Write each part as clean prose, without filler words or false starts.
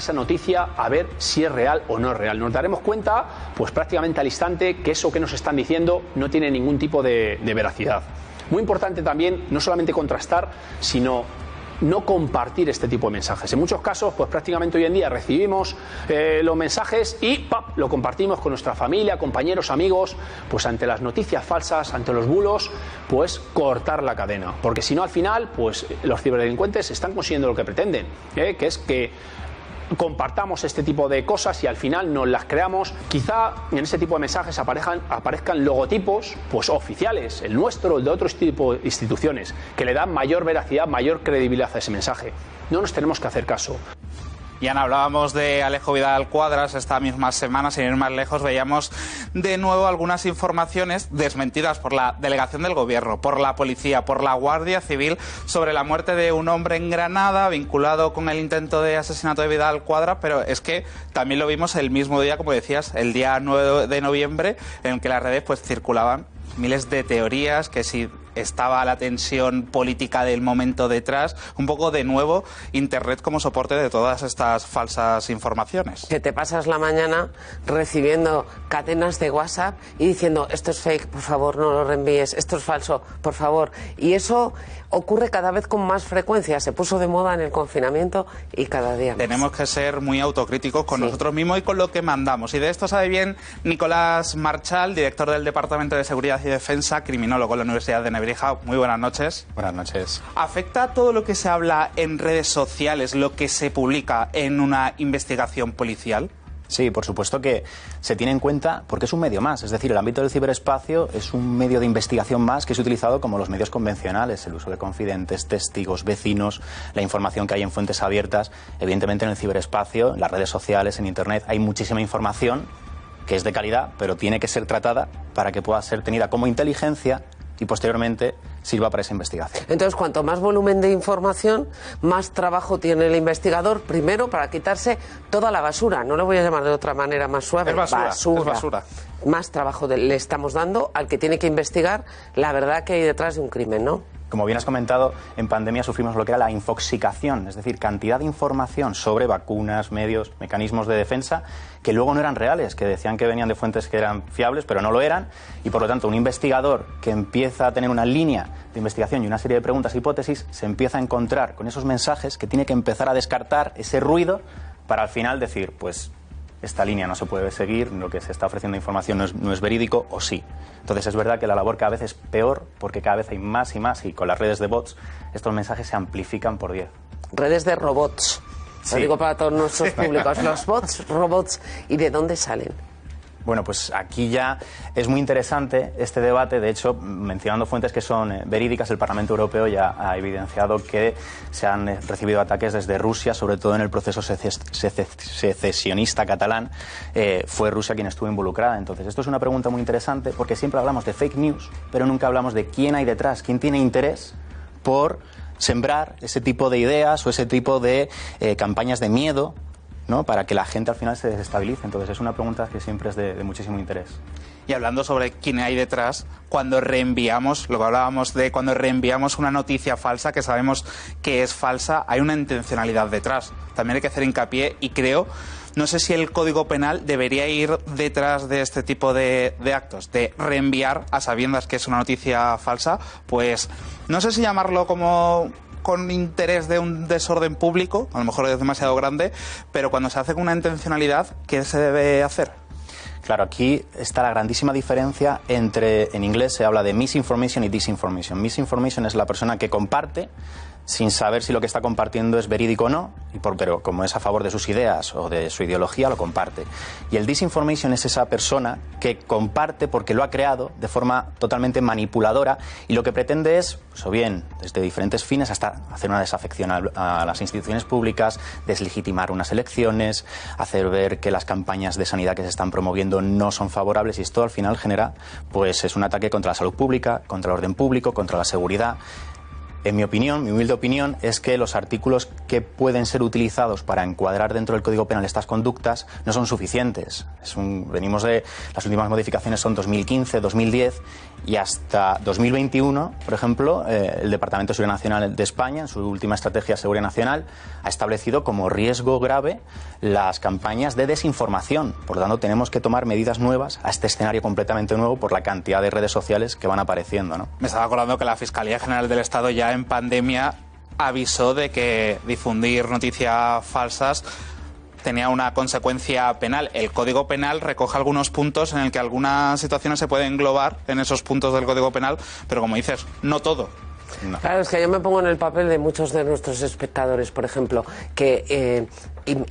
esa noticia a ver si es real o no es real. Nos daremos cuenta, pues prácticamente al instante, que eso que nos están diciendo no tiene ningún tipo de veracidad. Muy importante también, no solamente contrastar, sino no compartir este tipo de mensajes. En muchos casos, pues prácticamente hoy en día recibimos los mensajes y ¡pap!, lo compartimos con nuestra familia, compañeros, amigos. Pues ante las noticias falsas, ante los bulos, pues cortar la cadena. Porque si no, al final, pues los ciberdelincuentes están consiguiendo lo que pretenden, que es que compartamos este tipo de cosas y al final nos las creamos. Quizá en ese tipo de mensajes aparezcan logotipos pues oficiales, el nuestro, el de otros tipo de instituciones, que le dan mayor veracidad, mayor credibilidad a ese mensaje. No nos tenemos que hacer caso. Y Ana, hablábamos de Alejo Vidal Quadras esta misma semana, sin ir más lejos, veíamos de nuevo algunas informaciones desmentidas por la delegación del Gobierno, por la policía, por la Guardia Civil, sobre la muerte de un hombre en Granada vinculado con el intento de asesinato de Vidal Quadras, pero es que también lo vimos el mismo día, como decías, el día 9 de noviembre, en el que las redes pues circulaban miles de teorías, que si estaba la tensión política del momento detrás, un poco de nuevo Internet como soporte de todas estas falsas informaciones. Que te pasas la mañana recibiendo cadenas de WhatsApp y diciendo esto es fake, por favor no lo reenvíes, esto es falso, por favor. Y eso ocurre cada vez con más frecuencia, se puso de moda en el confinamiento y cada día más. Tenemos que ser muy autocríticos con nosotros mismos y con lo que mandamos. Y de esto sabe bien Nicolás Marchal, director del Departamento de Seguridad y Defensa, criminólogo en la Universidad de Nebrija. Muy buenas noches. Buenas noches. ¿Afecta todo lo que se habla en redes sociales, lo que se publica en una investigación policial? Sí, por supuesto que se tiene en cuenta porque es un medio más. Es decir, el ámbito del ciberespacio es un medio de investigación más que es utilizado como los medios convencionales. El uso de confidentes, testigos, vecinos, la información que hay en fuentes abiertas. Evidentemente en el ciberespacio, en las redes sociales, en Internet, hay muchísima información que es de calidad, pero tiene que ser tratada para que pueda ser tenida como inteligencia y posteriormente sirva para esa investigación. Entonces, cuanto más volumen de información, más trabajo tiene el investigador, primero para quitarse toda la basura, no lo voy a llamar de otra manera más suave, es basura. Más trabajo le estamos dando al que tiene que investigar la verdad que hay detrás de un crimen, ¿no? Como bien has comentado, en pandemia sufrimos lo que era la infoxicación, es decir, cantidad de información sobre vacunas, medios, mecanismos de defensa que luego no eran reales, que decían que venían de fuentes que eran fiables, pero no lo eran, y por lo tanto un investigador que empieza a tener una línea de investigación y una serie de preguntas e hipótesis se empieza a encontrar con esos mensajes que tiene que empezar a descartar ese ruido para al final decir, pues esta línea no se puede seguir, lo que se está ofreciendo información no es verídico, o sí. Entonces es verdad que la labor cada vez es peor porque cada vez hay más y más, y con las redes de bots estos mensajes se amplifican por 10. Redes de robots, sí. Lo digo para todos nuestros públicos, los bots, robots, ¿y de dónde salen? Bueno, pues aquí ya es muy interesante este debate. De hecho, mencionando fuentes que son verídicas, el Parlamento Europeo ya ha evidenciado que se han recibido ataques desde Rusia, sobre todo en el proceso secesionista catalán. Fue Rusia quien estuvo involucrada. Entonces, esto es una pregunta muy interesante porque siempre hablamos de fake news, pero nunca hablamos de quién hay detrás, quién tiene interés por sembrar ese tipo de ideas o ese tipo de campañas de miedo, ¿no?, para que la gente al final se desestabilice. Entonces es una pregunta que siempre es de muchísimo interés. Y hablando sobre quién hay detrás, cuando reenviamos, lo que hablábamos de cuando reenviamos una noticia falsa, que sabemos que es falsa, hay una intencionalidad detrás. También hay que hacer hincapié y creo, no sé si el Código Penal debería ir detrás de este tipo de actos, de reenviar a sabiendas que es una noticia falsa, pues no sé si llamarlo como con interés de un desorden público, a lo mejor es demasiado grande, pero cuando se hace con una intencionalidad, ¿qué se debe hacer? Claro, aquí está la grandísima diferencia entre, en inglés se habla de misinformation y disinformation. Misinformation es la persona que comparte sin saber si lo que está compartiendo es verídico o no, pero como es a favor de sus ideas o de su ideología, lo comparte. Y el disinformation es esa persona que comparte porque lo ha creado de forma totalmente manipuladora y lo que pretende es, pues, o bien desde diferentes fines hasta hacer una desafección a las instituciones públicas, deslegitimar unas elecciones, hacer ver que las campañas de sanidad que se están promoviendo no son favorables, y esto al final genera, pues es un ataque contra la salud pública, contra el orden público, contra la seguridad. En mi opinión, mi humilde opinión, es que los artículos que pueden ser utilizados para encuadrar dentro del Código Penal estas conductas no son suficientes. Venimos de las últimas modificaciones son 2015, 2010 y hasta 2021, por ejemplo, el Departamento de Seguridad Nacional de España, en su última estrategia de seguridad nacional, ha establecido como riesgo grave las campañas de desinformación. Por lo tanto, tenemos que tomar medidas nuevas a este escenario completamente nuevo por la cantidad de redes sociales que van apareciendo, ¿no? Me estaba acordando que la Fiscalía General del Estado ya en pandemia avisó de que difundir noticias falsas tenía una consecuencia penal. El Código Penal recoge algunos puntos en el que algunas situaciones se pueden englobar en esos puntos del Código Penal, pero como dices, no todo. No. Claro, es que yo me pongo en el papel de muchos de nuestros espectadores, por ejemplo, que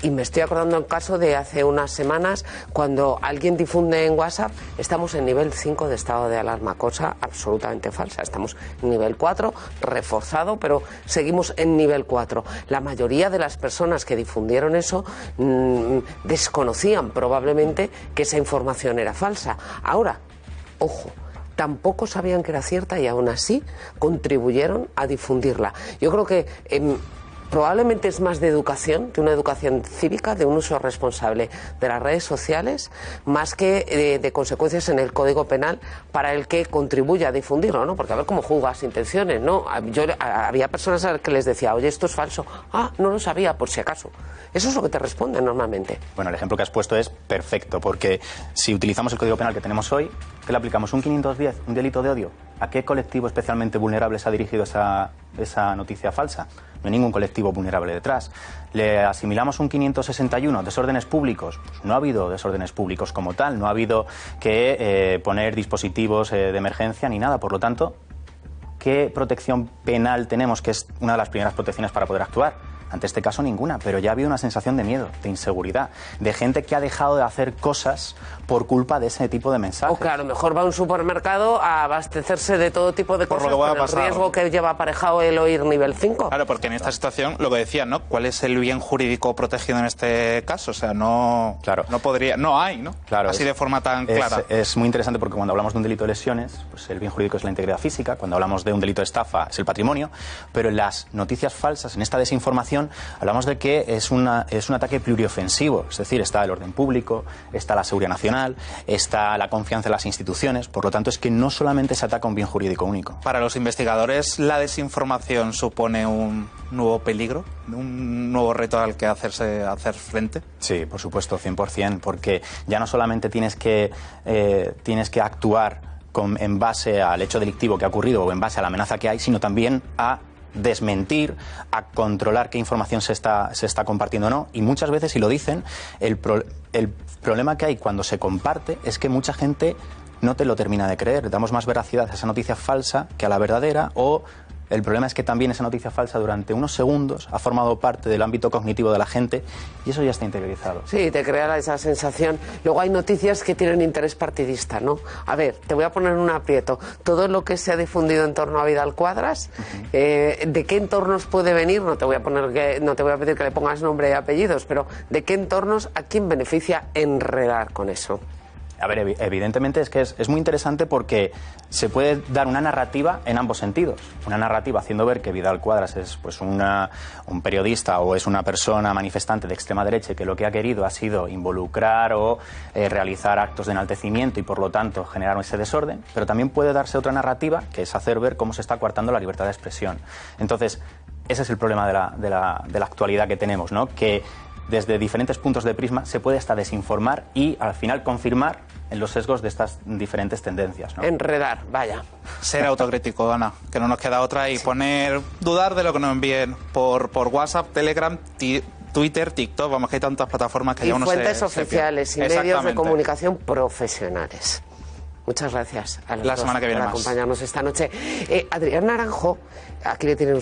y me estoy acordando del caso de hace unas semanas cuando alguien difunde en WhatsApp, estamos en nivel 5 de estado de alarma, cosa absolutamente falsa. Estamos en nivel 4, reforzado, pero seguimos en nivel 4. La mayoría de las personas que difundieron eso desconocían probablemente que esa información era falsa. Ahora, ojo, tampoco sabían que era cierta y aún así contribuyeron a difundirla. Yo creo que probablemente es más de educación, de una educación cívica, de un uso responsable de las redes sociales, más que de consecuencias en el Código Penal para el que contribuye a difundirlo, ¿no? Porque a ver cómo juzgas intenciones, ¿no? Había personas a las que les decía, oye, esto es falso. Ah, no lo sabía, por si acaso. Eso es lo que te responden normalmente. Bueno, el ejemplo que has puesto es perfecto, porque si utilizamos el Código Penal que tenemos hoy, ¿qué le aplicamos? ¿Un 510, un delito de odio? ¿A qué colectivo especialmente vulnerable se ha dirigido esa noticia falsa? No hay ningún colectivo vulnerable detrás. ¿Le asimilamos un 561, desórdenes públicos? Pues no ha habido desórdenes públicos como tal, no ha habido que poner dispositivos de emergencia ni nada. Por lo tanto, ¿qué protección penal tenemos, que es una de las primeras protecciones para poder actuar? Ante este caso ninguna, pero ya ha habido una sensación de miedo, de inseguridad, de gente que ha dejado de hacer cosas por culpa de ese tipo de mensajes. O claro, mejor va a un supermercado a abastecerse de todo tipo de Por cosas lo que con pueda el pasar. riesgo que lleva aparejado el oír nivel 5. Claro, porque en esta situación, lo que decían, ¿no? ¿Cuál es el bien jurídico protegido en este caso? O sea, no, Claro. no podría, no hay, ¿no? Claro, así de forma tan clara. Es muy interesante porque cuando hablamos de un delito de lesiones, pues el bien jurídico es la integridad física, cuando hablamos de un delito de estafa es el patrimonio, pero en las noticias falsas, en esta desinformación, hablamos de que es un ataque pluriofensivo, es decir, está el orden público, está la seguridad nacional, está la confianza en las instituciones, por lo tanto es que no solamente se ataca un bien jurídico único. Para los investigadores, ¿la desinformación supone un nuevo peligro, un nuevo reto al que hacer frente? Sí, por supuesto, 100%, porque ya no solamente tienes que actuar en base al hecho delictivo que ha ocurrido o en base a la amenaza que hay, sino también a desmentir, a controlar qué información se está compartiendo o no. Y muchas veces, si lo dicen, el problema que hay cuando se comparte es que mucha gente no te lo termina de creer. Damos más veracidad a esa noticia falsa que a la verdadera, o el problema es que también esa noticia falsa durante unos segundos ha formado parte del ámbito cognitivo de la gente y eso ya está interiorizado. Sí, te crea esa sensación. Luego hay noticias que tienen interés partidista, ¿no? A ver, te voy a poner un aprieto. Todo lo que se ha difundido en torno a Vidal Cuadras, ¿de qué entornos puede venir? No te voy a pedir que le pongas nombre y apellidos, pero ¿de qué entornos, a quién beneficia enredar con eso? A ver, evidentemente es que es muy interesante porque se puede dar una narrativa en ambos sentidos. Una narrativa haciendo ver que Vidal Cuadras es pues un periodista o es una persona manifestante de extrema derecha y que lo que ha querido ha sido involucrar o realizar actos de enaltecimiento y por lo tanto generar ese desorden, pero también puede darse otra narrativa que es hacer ver cómo se está coartando la libertad de expresión. Entonces, ese es el problema de la actualidad que tenemos, ¿no? Que desde diferentes puntos de prisma se puede hasta desinformar y al final confirmar en los sesgos de estas diferentes tendencias, ¿no? Enredar, vaya. Ser autocrítico, Ana, que no nos queda otra, y dudar de lo que nos envíen por WhatsApp, Telegram, Twitter, TikTok, vamos, que hay tantas plataformas que y ya uno fuentes oficiales y medios de Exactamente. comunicación profesionales. Muchas gracias a los La semana que viene por más. acompañarnos esta noche. Adrián Naranjo, aquí le tienen ustedes.